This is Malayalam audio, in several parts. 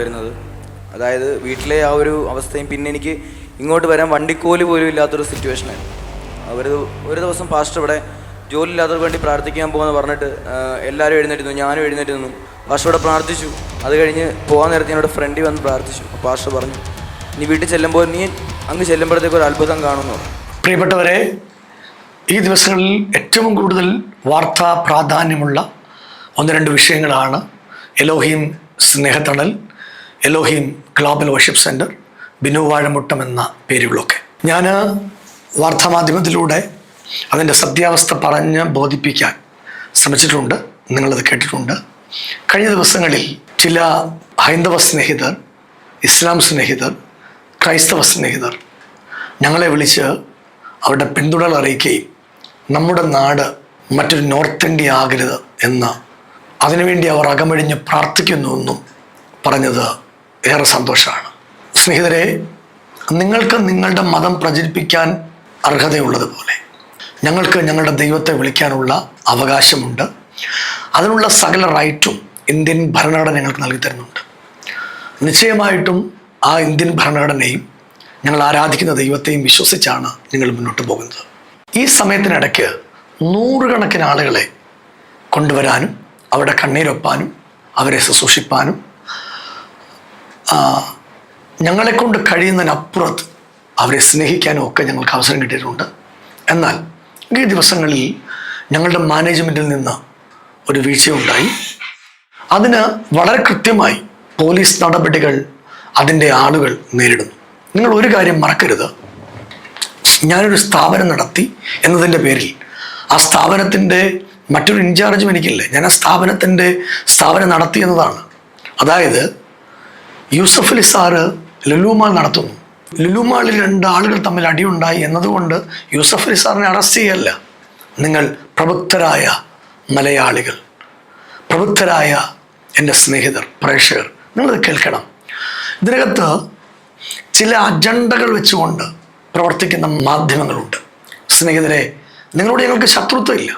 വരുന്നത്. അതായത് വീട്ടിലെ ആ ഒരു അവസ്ഥയും പിന്നെ എനിക്ക് ഇങ്ങോട്ട് വരാൻ വണ്ടിക്കോല് പോലും ഇല്ലാത്തൊരു സിറ്റുവേഷനായിരുന്നു. ഒരു ദിവസം പാസ്റ്റർ ഇവിടെ ജോലി ഇല്ലാത്തവർക്ക് വേണ്ടി പ്രാർത്ഥിക്കാൻ പോകുമെന്ന് പറഞ്ഞിട്ട് എല്ലാവരും എഴുന്നേറ്റുന്നു, ഞാനും എഴുന്നേറ്റുന്നു. പാസ്റ്റർ ഇവിടെ പ്രാർത്ഥിച്ചു. അത് കഴിഞ്ഞ് പോകാൻ നേരത്തെ എന്നോട് ഫ്രണ്ടിൽ വന്ന് പ്രാർത്ഥിച്ചു. പാസ്റ്റർ പറഞ്ഞു, നീ വീട്ടിൽ ചെല്ലുമ്പോൾ നീ അങ്ങ് ചെല്ലുമ്പോഴത്തേക്ക് ഒരു അത്ഭുതം കാണുമെന്ന് പറഞ്ഞു. പ്രിയപ്പെട്ടവരെ, ഈ ദിവസങ്ങളിൽ ഏറ്റവും കൂടുതൽ വാർത്താ പ്രാധാന്യമുള്ള 1-2 വിഷയങ്ങളാണ് Elohim Snehathanal, Elohim global worship centre, Binu Vazhamuttam എന്ന പേരുകളൊക്കെ. ഞാൻ വാർത്താമാധ്യമത്തിലൂടെ അതിൻ്റെ സത്യാവസ്ഥ പറഞ്ഞ് ബോധിപ്പിക്കാൻ ശ്രമിച്ചിട്ടുണ്ട്. നിങ്ങളത് കേട്ടിട്ടുണ്ട്. കഴിഞ്ഞ ദിവസങ്ങളിൽ ചില ഹൈന്ദവ സ്നേഹിതർ, ഇസ്ലാം സ്നേഹിതർ, ക്രൈസ്തവ സ്നേഹിതർ ഞങ്ങളെ വിളിച്ച് അവരുടെ പിന്തുണ അറിയിക്കുകയും നമ്മുടെ നാട് മറ്റൊരു നോർത്ത് ഇന്ത്യ ആകരുത് എന്ന്, അതിനുവേണ്ടി അവർ അകമഴിഞ്ഞ് പ്രാർത്ഥിക്കുന്നുവെന്നും പറഞ്ഞത് ഏറെ സന്തോഷമാണ്. സ്നേഹിതരെ, നിങ്ങൾക്ക് നിങ്ങളുടെ മതം പ്രചരിപ്പിക്കാൻ അർഹതയുള്ളതുപോലെ ഞങ്ങൾക്ക് ഞങ്ങളുടെ ദൈവത്തെ വിളിക്കാനുള്ള അവകാശമുണ്ട്. അതിനുള്ള സകല റൈറ്റും ഇന്ത്യൻ ഭരണഘടന ഞങ്ങൾക്ക് നൽകി തരുന്നുണ്ട്. നിശ്ചയമായിട്ടും ആ ഇന്ത്യൻ ഭരണഘടനയും ഞങ്ങൾ ആരാധിക്കുന്ന ദൈവത്തെയും വിശ്വസിച്ചാണ് ഞങ്ങൾ മുന്നോട്ട് പോകുന്നത്. ഈ സമയത്തിനിടയ്ക്ക് 100 കണക്കിന് ആളുകളെ കൊണ്ടുവരാനും അവരുടെ കണ്ണീരൊപ്പാനും അവരെ ശുശ്രൂഷിപ്പാനും ഞങ്ങളെക്കൊണ്ട് കഴിയുന്നതിനപ്പുറത്ത് അവരെ സ്നേഹിക്കാനും ഒക്കെ ഞങ്ങൾക്ക് അവസരം കിട്ടിയിട്ടുണ്ട്. എന്നാൽ ഈ ദിവസങ്ങളിൽ ഞങ്ങളുടെ മാനേജ്മെൻറ്റിൽ നിന്ന് ഒരു വീഴ്ചയുണ്ടായി. അതിന് വളരെ കൃത്യമായി പോലീസ് നടപടികൾ അതിൻ്റെ ആളുകൾ നേരിടുന്നു. നിങ്ങൾ ഒരു കാര്യം മറക്കരുത്, ഞാനൊരു സ്ഥാപനം നടത്തി എന്നതിൻ്റെ പേരിൽ ആ സ്ഥാപനത്തിൻ്റെ മറ്റൊരു ഇൻചാർജും എനിക്കില്ല. ഞാൻ ആ സ്ഥാപനം നടത്തി എന്നതാണ്. അതായത് യൂസഫ് അലി സാറ് ലുലു മാൾ നടത്തുന്നു. ലുലു മാളിൽ 2 ആളുകൾ തമ്മിൽ അടിയുണ്ടായി എന്നതുകൊണ്ട് യൂസഫ് അലി സാറിനെ അറസ്റ്റ് ചെയ്യല്ല. നിങ്ങൾ പ്രബുദ്ധരായ മലയാളികൾ, പ്രബുദ്ധരായ എൻ്റെ സ്നേഹിതർ, പ്രേക്ഷകർ, നിങ്ങളത് കേൾക്കണം. ഇതിനകത്ത് ചില അജണ്ടകൾ വെച്ചുകൊണ്ട് പ്രവർത്തിക്കുന്ന മാധ്യമങ്ങളുണ്ട്. സ്നേഹിതരെ, നിങ്ങളോട് ഞങ്ങൾക്ക് ശത്രുത്വമില്ല.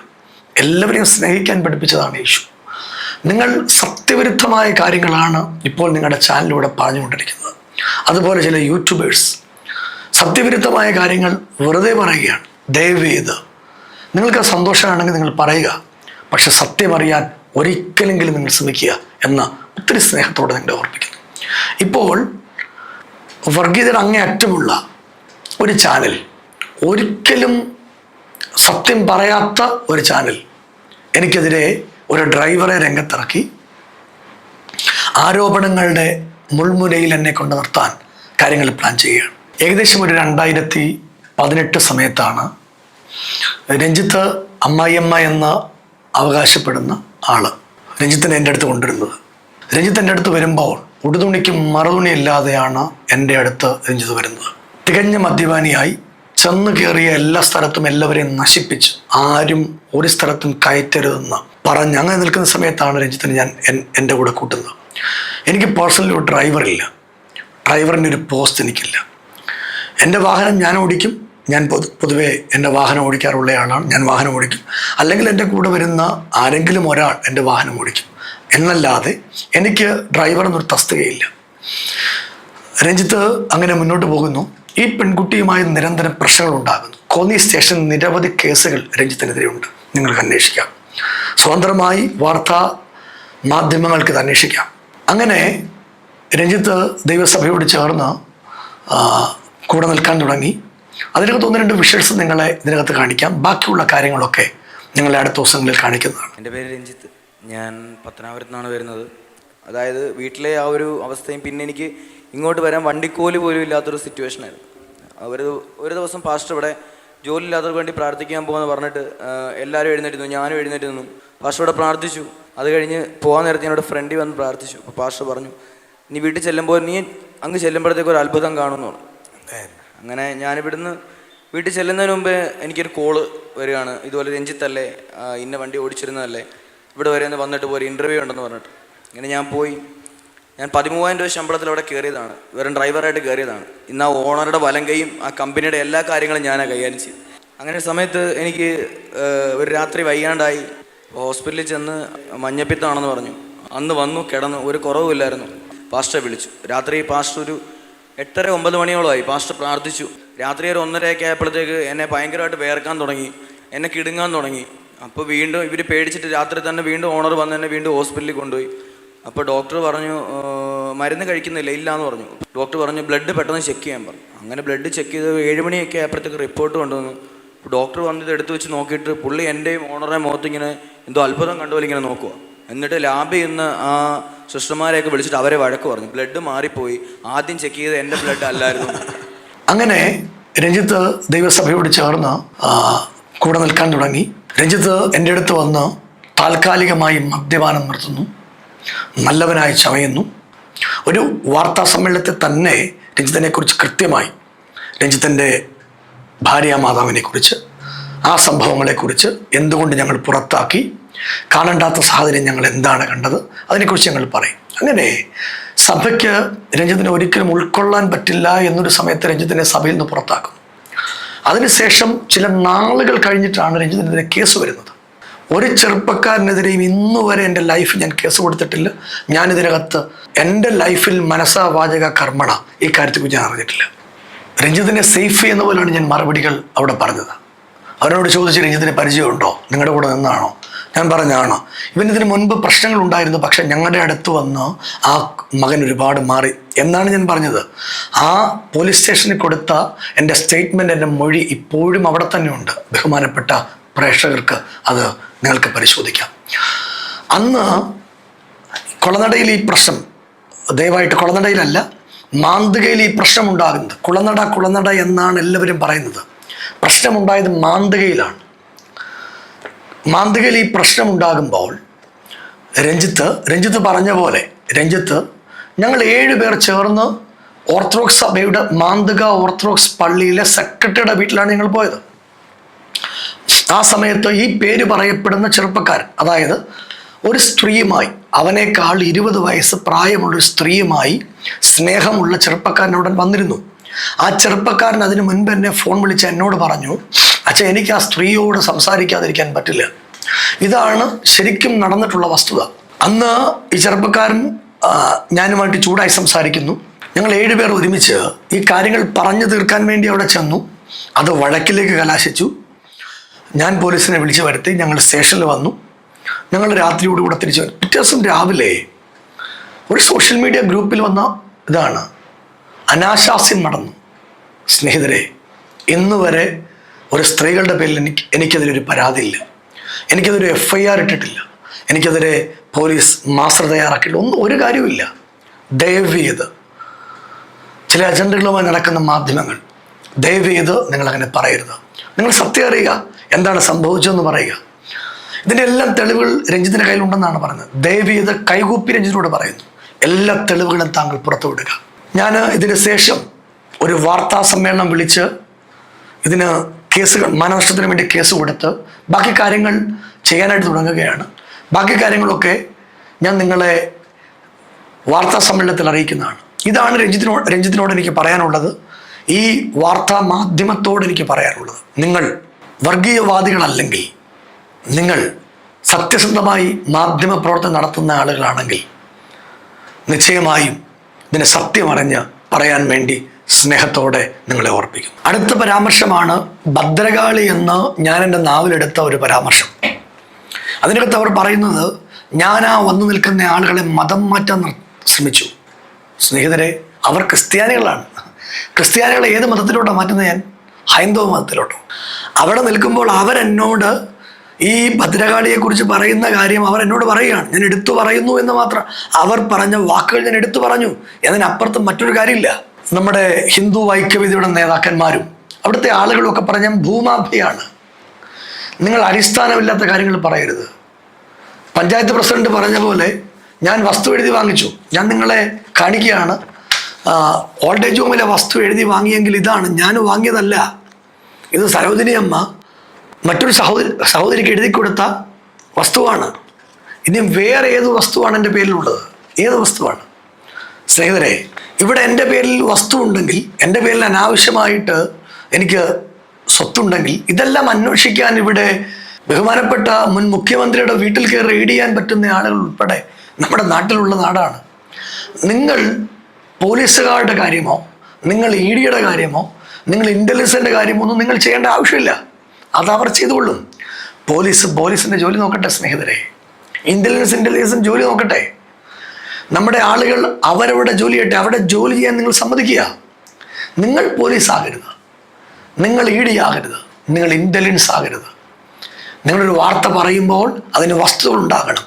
എല്ലാവരെയും സ്നേഹിക്കാൻ പഠിപ്പിച്ചതാണ് യേശു. നിങ്ങൾ സത്യവിരുദ്ധമായ കാര്യങ്ങളാണ് ഇപ്പോൾ നിങ്ങളുടെ ചാനലിലൂടെ പറഞ്ഞുകൊണ്ടിരിക്കുന്നത്. അതുപോലെ ചില യൂട്യൂബേഴ്സ് സത്യവിരുദ്ധമായ കാര്യങ്ങൾ വെറുതെ പറയുകയാണ്. ദയവേത് നിങ്ങൾക്ക് സന്തോഷമാണെങ്കിൽ നിങ്ങൾ പറയുക, പക്ഷെ സത്യം അറിയാൻ ഒരിക്കലെങ്കിലും നിങ്ങൾ ശ്രമിക്കുക എന്ന ഒത്തിരി സ്നേഹത്തോടെ നിങ്ങളെ ഓർപ്പിക്കുന്നു. ഇപ്പോൾ വർഗീയതയുടെ അങ്ങേയറ്റമുള്ള ഒരു ചാനൽ, ഒരിക്കലും സത്യം പറയാത്ത ഒരു ചാനൽ എനിക്കെതിരെ ഒരു ഡ്രൈവറെ രംഗത്തിറക്കി ആരോപണങ്ങളുടെ മുൾമുനയിൽ എന്നെ കൊണ്ട് നിർത്താൻ കാര്യങ്ങൾ പ്ലാൻ ചെയ്യുകയാണ്. ഏകദേശം ഒരു 2018 സമയത്താണ് രഞ്ജിത്ത് അമ്മായിയമ്മ എന്ന് അവകാശപ്പെടുന്ന ആള് രഞ്ജിത്തിനെ എൻ്റെ അടുത്ത് കൊണ്ടുവരുന്നത്. രഞ്ജിത്ത് എൻ്റെ അടുത്ത് വരുമ്പോൾ ഉടുതുണിക്കും മറുതുണി ഇല്ലാതെയാണ് എൻ്റെ അടുത്ത് രഞ്ജിത്ത് വരുന്നത്. തികഞ്ഞ മദ്യപാനിയായി ചെന്ന് കയറിയ എല്ലാ സ്ഥലത്തും എല്ലാവരെയും നശിപ്പിച്ച് ആരും ഒരു സ്ഥലത്തും കയറ്റരുതെന്ന് പറഞ്ഞ് അങ്ങനെ നിൽക്കുന്ന സമയത്താണ് രഞ്ജിത്തിനെ ഞാൻ എൻ്റെ കൂടെ കൂട്ടുന്നത്. എനിക്ക് പേഴ്സണലി ഒരു ഡ്രൈവറില്ല, ഡ്രൈവറിൻ്റെ ഒരു പോസ്റ്റ് എനിക്കില്ല. എൻ്റെ വാഹനം ഞാൻ ഓടിക്കും. ഞാൻ പൊതുവെ എൻ്റെ വാഹനം ഓടിക്കാറുള്ള ആളാണ്. ഞാൻ വാഹനം ഓടിക്കും, അല്ലെങ്കിൽ എൻ്റെ കൂടെ വരുന്ന ആരെങ്കിലും ഒരാൾ എൻ്റെ വാഹനം ഓടിക്കും എന്നല്ലാതെ എനിക്ക് ഡ്രൈവർ എന്നൊരു തസ്തികയില്ല. രഞ്ജിത്ത് അങ്ങനെ മുന്നോട്ട് പോകുന്നു. ഈ പെൺകുട്ടിയുമായി നിരന്തരം പ്രശ്നങ്ങൾ ഉണ്ടാകുന്നു. കോന്നി സ്റ്റേഷനിൽ നിരവധി കേസുകൾ രഞ്ജിത്തിനെതിരെയുണ്ട്. നിങ്ങൾക്ക് അന്വേഷിക്കാം. സ്വതന്ത്രമായി വാർത്താ മാധ്യമങ്ങൾക്ക് ഇത് അന്വേഷിക്കാം. അങ്ങനെ രഞ്ജിത്ത് ദൈവസഭയോട് ചേർന്ന് കൂടെ നിൽക്കാൻ തുടങ്ങി. അതിനകത്ത് 1-2 വിഷ്വൽസ് നിങ്ങളെ ഇതിനകത്ത് കാണിക്കാം. ബാക്കിയുള്ള കാര്യങ്ങളൊക്കെ നിങ്ങളെ അടുത്ത ദിവസങ്ങളിൽ കാണിക്കുന്നതാണ്. എൻ്റെ പേര് രഞ്ജിത്ത്. ഞാൻ പത്തനാപുരത്ത് നിന്നാണ് വരുന്നത്. അതായത് വീട്ടിലെ ആ ഒരു അവസ്ഥയും പിന്നെ എനിക്ക് ഇങ്ങോട്ട് വരാൻ വണ്ടിക്കോല് പോലും ഇല്ലാത്തൊരു സിറ്റുവേഷനായിരുന്നു. ഒരു ദിവസം പാസ്റ്റർ ഇവിടെ ജോലി ഇല്ലാത്തവർക്ക് വേണ്ടി പ്രാർത്ഥിക്കാൻ പോകുമെന്ന് പറഞ്ഞിട്ട് എല്ലാവരും എഴുന്നേറ്റുന്നു, ഞാനും എഴുന്നേറ്റുന്നു. പാസ്റ്റർ ഇവിടെ പ്രാർത്ഥിച്ചു. അത് കഴിഞ്ഞ് പോകാൻ നേരത്തെ എന്നോട് ഫ്രണ്ടിൽ വന്ന് പ്രാർത്ഥിച്ചു. അപ്പോൾ പാസ്റ്റർ പറഞ്ഞു, നീ വീട്ടിൽ ചെല്ലുമ്പോൾ നീ അങ്ങ് ചെല്ലുമ്പോഴത്തേക്ക് ഒരു അത്ഭുതം കാണുമെന്ന് പറഞ്ഞു. അങ്ങനെ ഞാനിവിടുന്ന് വീട്ടിൽ ചെല്ലുന്നതിന് മുമ്പേ എനിക്കൊരു കോള് വരികയാണ്. ഇതുപോലെ രഞ്ജിത്തല്ലേ, ഇന്ന വണ്ടി ഓടിച്ചിരുന്നതല്ലേ, ഇവിടെ വരെ ഒന്ന് വന്നിട്ട് ഒരു ഇൻ്റർവ്യൂ ഉണ്ടെന്ന് പറഞ്ഞിട്ട്. അങ്ങനെ ഞാൻ പോയി. ഞാൻ 13,000 രൂപ ശമ്പളത്തിൽ അവിടെ കയറിയതാണ്. വെറും ഡ്രൈവറായിട്ട് കയറിയതാണ്. ഇന്ന് ആ ഓണറുടെ വലങ്കയും ആ കമ്പനിയുടെ എല്ലാ കാര്യങ്ങളും ഞാനാണ് കൈകാര്യം ചെയ്തു. അങ്ങനെ സമയത്ത് എനിക്ക് ഒരു രാത്രി വയ്യാണ്ടായി. ഹോസ്പിറ്റലിൽ ചെന്ന് മഞ്ഞപ്പിത്തമാണെന്ന് പറഞ്ഞു. അന്ന് വന്നു, കിടന്നു, ഒരു കുറവുമില്ലായിരുന്നു. പാസ്റ്ററെ വിളിച്ചു. രാത്രി പാസ്റ്റർ ഒരു 8:30-9 മണിയോളമായി. പാസ്റ്റർ പ്രാർത്ഥിച്ചു. രാത്രി ഒരു 1:30 ആയപ്പോഴത്തേക്ക് എന്നെ ഭയങ്കരമായിട്ട് വേർക്കാൻ തുടങ്ങി, എന്നെ കിടുങ്ങാൻ തുടങ്ങി. അപ്പോൾ വീണ്ടും ഇവർ പേടിച്ചിട്ട് രാത്രി തന്നെ വീണ്ടും ഓണർ വന്ന് എന്നെ വീണ്ടും ഹോസ്പിറ്റലിൽ കൊണ്ടുപോയി. അപ്പോൾ ഡോക്ടർ പറഞ്ഞു മരുന്ന് കഴിക്കുന്നില്ല, ഇല്ലയെന്ന് പറഞ്ഞു. ഡോക്ടർ പറഞ്ഞു ബ്ലഡ് പെട്ടെന്ന് ചെക്ക് ചെയ്യാൻ പറഞ്ഞു. അങ്ങനെ ബ്ലഡ് ചെക്ക് ചെയ്ത് 7 മണിയൊക്കെ ആയപ്പോഴത്തേക്ക് റിപ്പോർട്ട് കൊണ്ടുവന്നു. ഡോക്ടർ വന്നിട്ട് എടുത്ത് വെച്ച് നോക്കിയിട്ട് പുള്ളി എൻ്റെയും ഓണറുടെ മുഖത്ത് ഇങ്ങനെ എന്തോ അത്ഭുതം കണ്ടുപോലെ ഇങ്ങനെ നോക്കുക. എന്നിട്ട് ലാബിൽ നിന്ന് ആ സിസ്റ്റർമാരെയൊക്കെ വിളിച്ചിട്ട് അവരെ വഴക്ക് പറഞ്ഞു. ബ്ലഡ് മാറിപ്പോയി, ആദ്യം ചെക്ക് ചെയ്ത് എൻ്റെ ബ്ലഡ് അല്ലായിരുന്നു. അങ്ങനെ രഞ്ജിത്ത് ദൈവസഭയോട് ചേർന്ന് കൂടെ നിൽക്കാൻ തുടങ്ങി. രഞ്ജിത്ത് എൻ്റെ അടുത്ത് വന്ന് താൽക്കാലികമായി മദ്യപാനം നിർത്തുന്നു, നല്ലവനായി ചമയുന്നു. ഒരു വാർത്താ സമ്മേളനത്തിൽ തന്നെ രഞ്ജിത്തിനെക്കുറിച്ച് കൃത്യമായി രഞ്ജിത്തിൻ്റെ ഭാര്യാമാതാവിനെക്കുറിച്ച്, ആ സംഭവങ്ങളെക്കുറിച്ച്, എന്തുകൊണ്ട് ഞങ്ങൾ പുറത്താക്കി, കാണണ്ടാത്ത സാഹചര്യം ഞങ്ങൾ എന്താണ് കണ്ടത്, അതിനെക്കുറിച്ച് ഞങ്ങൾ പറയും. അങ്ങനെ സഭയ്ക്ക് രഞ്ജിത്തിനെ ഒരിക്കലും ഉൾക്കൊള്ളാൻ പറ്റില്ല എന്നൊരു സമയത്ത് രഞ്ജിത്തിനെ സഭയിൽ നിന്ന് പുറത്താക്കും. അതിനുശേഷം ചില നാളുകൾ കഴിഞ്ഞിട്ടാണ് രഞ്ജിത്തിനെതിരെ കേസ് വരുന്നത്. ഒരു ചെറുപ്പക്കാരനെതിരെയും ഇന്നുവരെ എൻ്റെ ലൈഫ് ഞാൻ കേസ് കൊടുത്തിട്ടില്ല. ഞാനിതിനകത്ത് എൻ്റെ ലൈഫിൽ മനസാ വാചക കർമ്മണ ഈ കാര്യത്തെക്കുറിച്ച് ഞാൻ അറിഞ്ഞിട്ടില്ല. രഞ്ജിത്തിനെ സേഫ് ചെയ്യുന്ന പോലെയാണ് ഞാൻ മറുപടികൾ അവിടെ പറഞ്ഞത്. അവനോട് ചോദിച്ച് രഞ്ജിത്തിന് പരിചയമുണ്ടോ, നിങ്ങളുടെ കൂടെ നിന്നാണോ? ഞാൻ പറഞ്ഞാണോ. ഇവനിതിന് മുൻപ് പ്രശ്നങ്ങൾ ഉണ്ടായിരുന്നു, പക്ഷെ ഞങ്ങളുടെ അടുത്ത് വന്ന് ആ മകൻ ഒരുപാട് മാറി എന്നാണ് ഞാൻ പറഞ്ഞത്. ആ പോലീസ് സ്റ്റേഷനിൽ കൊടുത്ത എൻ്റെ സ്റ്റേറ്റ്മെൻറ്റ്, എൻ്റെ മൊഴി ഇപ്പോഴും അവിടെ തന്നെ ഉണ്ട്. ബഹുമാനപ്പെട്ട പ്രേക്ഷകർക്ക് അത് നിങ്ങൾക്ക് പരിശോധിക്കാം. അന്ന് കുളനടയിൽ ഈ പ്രശ്നം, ദയവായിട്ട് കുളനടയിലല്ല, മാന്തകയിൽ ഈ പ്രശ്നം ഉണ്ടാകുന്നത്. കുളനട എന്നാണ് എല്ലാവരും പറയുന്നത്. പ്രശ്നമുണ്ടായത് മാന്തകയിലാണ്. മാന്തകയിൽ ഈ പ്രശ്നമുണ്ടാകുമ്പോൾ രഞ്ജിത്ത് പറഞ്ഞ പോലെ ഞങ്ങൾ 7 പേർ ചേർന്ന് ഓർത്തഡോക്സ് സഭയുടെ മാന്തക ഓർത്തഡോക്സ് പള്ളിയിലെ സെക്രട്ടറിയുടെ വീട്ടിലാണ് ഞങ്ങൾ പോയത്. ആ സമയത്ത് ഈ പേര് പറയപ്പെടുന്ന ചെറുപ്പക്കാരൻ, അതായത് ഒരു സ്ത്രീയുമായി, അവനേക്കാൾ 20 വയസ്സ് പ്രായമുള്ളൊരു സ്ത്രീയുമായി സ്നേഹമുള്ള ചെറുപ്പക്കാരൻ അവിടെ വന്നിരുന്നു. ആ ചെറുപ്പക്കാരൻ അതിനു മുൻപ് എന്നെ ഫോൺ വിളിച്ച് എന്നോട് പറഞ്ഞു, അച്ഛാ എനിക്ക് ആ സ്ത്രീയോട് സംസാരിക്കാതിരിക്കാൻ പറ്റില്ല. ഇതാണ് ശരിക്കും നടന്നിട്ടുള്ള വസ്തുത. അന്ന് ഈ ചെറുപ്പക്കാരൻ ഞാനുമായിട്ട് ചൂടായി സംസാരിക്കുന്നു. ഞങ്ങൾ 7 പേർ ഒരുമിച്ച് ഈ കാര്യങ്ങൾ പറഞ്ഞു തീർക്കാൻ വേണ്ടി അവിടെ ചെന്നു. അത് വഴക്കിലേക്ക് കലാശിച്ചു. ഞാൻ പോലീസിനെ വിളിച്ചു വരുത്തി. ഞങ്ങൾ സ്റ്റേഷനിൽ വന്നു. ഞങ്ങൾ രാത്രിയോടുകൂടെ തിരിച്ചു വരും. പിറ്റേ ദിവസം രാവിലെ ഒരു സോഷ്യൽ മീഡിയ ഗ്രൂപ്പിൽ വന്ന ഇതാണ്, അനാശാസ്യം നടന്നു. സ്നേഹിതരെ, ഇന്ന് വരെ ഒരു സ്ത്രീകളുടെ പേരിൽ എനിക്കെതിരൊരു പരാതിയില്ല. എനിക്കെതിരെ FIR ഇട്ടിട്ടില്ല. എനിക്കെതിരെ പോലീസ് മാസ്റ്റർ തയ്യാറാക്കിയില്ല. ഒരു കാര്യവുമില്ല. ദയവ് ചെയ്ത് ചില അജണ്ടകളുമായി നടക്കുന്ന മാധ്യമങ്ങൾ, ദയവ് ചെയ്ത് നിങ്ങളങ്ങനെ പറയരുത്. നിങ്ങൾ സത്യം അറിയുക, എന്താണ് സംഭവിച്ചതെന്ന് പറയുക. ഇതിൻ്റെ എല്ലാം തെളിവുകൾ രഞ്ജിത്തിൻ്റെ കയ്യിലുണ്ടെന്നാണ് പറഞ്ഞത്. ദയവ് ചെയ്ത് കൈകൂപ്പി രഞ്ജിത്തിനോട് പറയുന്നു, എല്ലാ തെളിവുകളും താങ്കൾ പുറത്തുവിടുക. ഞാൻ ഇതിന് ശേഷം ഒരു വാർത്താ സമ്മേളനം വിളിച്ച് ഇതിന് കേസുകൾ, മാനനഷ്ടത്തിന് വേണ്ടി കേസ് കൊടുത്ത് ബാക്കി കാര്യങ്ങൾ ചെയ്യാനായിട്ട് തുടങ്ങുകയാണ്. ബാക്കി കാര്യങ്ങളൊക്കെ ഞാൻ നിങ്ങളെ വാർത്താ സമ്മേളനത്തിൽ അറിയിക്കുന്നതാണ്. ഇതാണ് രഞ്ജിത്തിനോട് എനിക്ക് പറയാനുള്ളത്. ഈ വാർത്താ മാധ്യമത്തോട് എനിക്ക് പറയാനുള്ളത്, നിങ്ങൾ വർഗീയവാദികളല്ലെങ്കിൽ, നിങ്ങൾ സത്യസന്ധമായി മാധ്യമ പ്രവർത്തനം നടത്തുന്ന ആളുകളാണെങ്കിൽ നിശ്ചയമായും ഇതിനെ സത്യമറിഞ്ഞ് പറയാൻ വേണ്ടി സ്നേഹത്തോടെ നിങ്ങളെ ഓർപ്പിക്കും. അടുത്ത പരാമർശമാണ് ഭദ്രകാളി എന്ന് ഞാൻ എൻ്റെ നാവിലെടുത്ത ഒരു പരാമർശം. അതിനകത്ത് അവർ പറയുന്നത്, ഞാൻ ആ വന്നു നിൽക്കുന്ന ആളുകളെ മതം മാറ്റാൻ ശ്രമിച്ചു. സ്നേഹിതരെ, അവർ ക്രിസ്ത്യാനികളാണ്. ക്രിസ്ത്യാനികളെ ഏത് മതത്തിലോട്ടാണ് മാറ്റുന്നത്? ഞാൻ ഹൈന്ദവ മതത്തിലോട്ടോ. അവിടെ നിൽക്കുമ്പോൾ അവരെന്നോട് ഈ ഭദ്രകാളിയെക്കുറിച്ച് പറയുന്ന കാര്യം അവരെന്നോട് പറയുകയാണ്. ഞാൻ എടുത്തു പറയുന്നു എന്ന് മാത്രം. അവർ പറഞ്ഞ വാക്കുകൾ ഞാൻ എടുത്തു പറഞ്ഞു. അതിനപ്പുറത്ത് മറ്റൊരു കാര്യമില്ല. നമ്മുടെ ഹിന്ദു ഐക്യവേദിയുടെ നേതാക്കന്മാരും അവിടുത്തെ ആളുകളൊക്കെ പറഞ്ഞ ഭൂമാഫിയാണ്. നിങ്ങൾ അടിസ്ഥാനമില്ലാത്ത കാര്യങ്ങൾ പറയരുത്. പഞ്ചായത്ത് പ്രസിഡന്റ് പറഞ്ഞ പോലെ ഞാൻ വസ്തു എഴുതി വാങ്ങിച്ചു. ഞാൻ നിങ്ങളെ കാണിക്കുകയാണ്. ഓൾഡ് ഏജ് ഹോമിലെ വസ്തു എഴുതി വാങ്ങിയെങ്കിൽ ഇതാണ്, ഞാൻ വാങ്ങിയതല്ല. ഇത് സരോജിനി അമ്മ മറ്റൊരു സഹോദരിക്ക് എഴുതി കൊടുത്ത വസ്തുവാണ്. ഇനി വേറെ ഏത് വസ്തുവാണ് എൻ്റെ പേരിലുള്ളത്? ഏത് വസ്തുവാണ്? സ്നേഹിതരെ, ഇവിടെ എൻ്റെ പേരിൽ വസ്തു ഉണ്ടെങ്കിൽ, എൻ്റെ പേരിൽ അനാവശ്യമായിട്ട് എനിക്ക് സ്വത്തുണ്ടെങ്കിൽ, ഇതെല്ലാം അന്വേഷിക്കാൻ ഇവിടെ ബഹുമാനപ്പെട്ട മുൻ മുഖ്യമന്ത്രിയുടെ വീട്ടിൽ കയറി റെയ്ഡ് ചെയ്യാൻ പറ്റുന്ന ആളുകൾ ഉൾപ്പെടെ നമ്മുടെ നാട്ടിലുള്ള നാടാണ്. നിങ്ങൾ പോലീസുകാരുടെ കാര്യമോ നിങ്ങൾ ഇ ഡിയുടെ കാര്യമോ നിങ്ങൾ ഇൻ്റലിജൻസിൻ്റെ കാര്യമോ ഒന്നും നിങ്ങൾ ചെയ്യേണ്ട ആവശ്യമില്ല. അതവർ ചെയ്തുകൊള്ളും. പോലീസിൻ്റെ ജോലി നോക്കട്ടെ സ്നേഹിതരെ. ഇൻ്റലിജൻസ് ജോലി നോക്കട്ടെ. നമ്മുടെ ആളുകൾ അവരവരുടെ ജോലി ചെയ്യട്ടെ. അവരുടെ ജോലി ചെയ്യാൻ നിങ്ങൾ സമ്മതിക്കുക. നിങ്ങൾ പോലീസ് ആകരുത്, നിങ്ങൾ ഇ ഡി ആകരുത്, നിങ്ങൾ ഇൻ്റലിജൻസ് ആകരുത്. നിങ്ങളൊരു വാർത്ത പറയുമ്പോൾ അതിന് വസ്തുതകൾ ഉണ്ടാകണം.